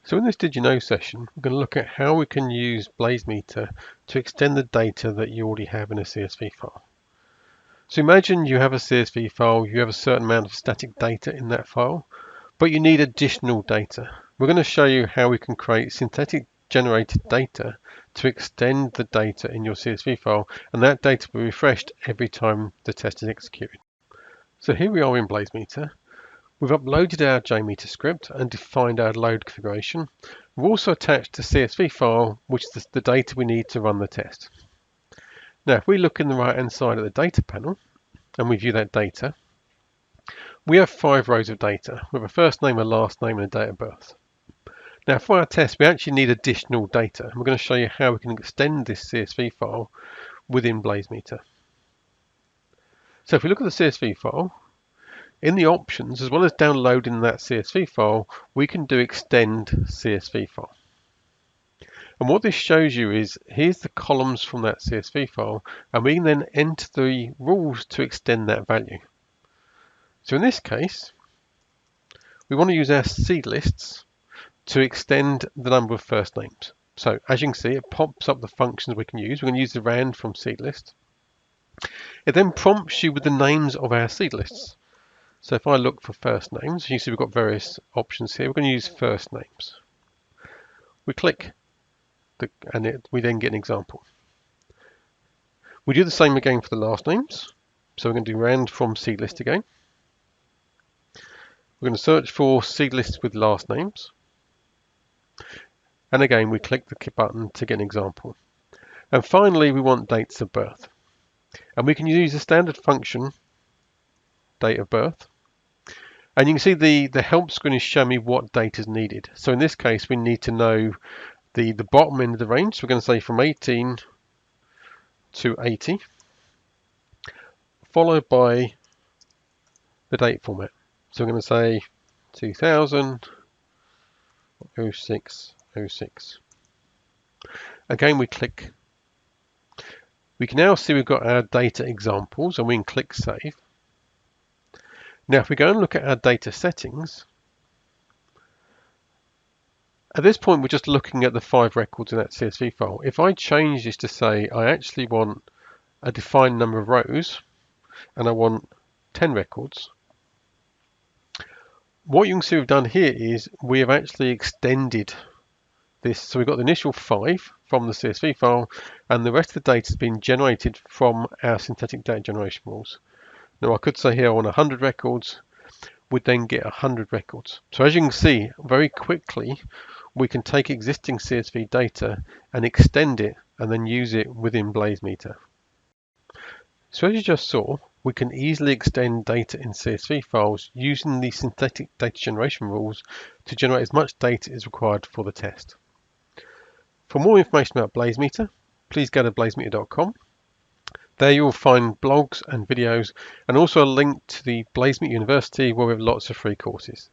So in this Did You Know session, we're going to look at how we can use BlazeMeter to extend the data that you already have in a CSV file. So imagine you have a CSV file, you have a certain amount of static data in that file, but you need additional data. We're going to show you how we can create synthetic generated data to extend the data in your CSV file, and that data will be refreshed every time the test is executed. So here we are in BlazeMeter. We've uploaded our JMeter script and defined our load configuration. We've also attached a CSV file, which is the data we need to run the test. Now, if we look in the right-hand side of the data panel and we view that data, we have 5 rows of data with a first name, a last name, and a date of birth. Now, for our test, we actually need additional data. We're going to show you how we can extend this CSV file within BlazeMeter. So if we look at the CSV file, in the options, as well as downloading that CSV file, we can do extend CSV file. And what this shows you is, here's the columns from that CSV file, and we can then enter the rules to extend that value. So in this case, we want to use our seed lists to extend the number of first names. So as you can see, it pops up the functions we can use. We're going to use the rand from seed list. It then prompts you with the names of our seed lists. So if I look for first names, you see we've got various options here. We're going to use first names. We click, we then get an example. We do the same again for the last names. So we're going to do rand from seed list again. We're going to search for seed lists with last names. And again, we click the button to get an example. And finally, we want dates of birth. And we can use the standard function, date of birth. And you can see the help screen is showing me what data is needed. So in this case, we need to know the bottom end of the range. So we're going to say from 18 to 80, followed by the date format. So we're going to say 2000, 06, 06. Again, we click. We can now see we've got our data examples, and we can click Save. Now, if we go and look at our data settings, at this point, we're just looking at the 5 records in that CSV file. If I change this to say I actually want a defined number of rows, and I want 10 records, what you can see we've done here is we have actually extended this. So we've got the initial 5 from the CSV file, and the rest of the data has been generated from our synthetic data generation rules. Now I could say here I want 100 records, we'd then get 100 records. So as you can see, very quickly we can take existing CSV data and extend it and then use it within BlazeMeter. So as you just saw, we can easily extend data in CSV files using the synthetic data generation rules to generate as much data as required for the test. For more information about BlazeMeter, please go to blazemeter.com. There you will find blogs and videos, and also a link to the BlazeMeter University, where we have lots of free courses.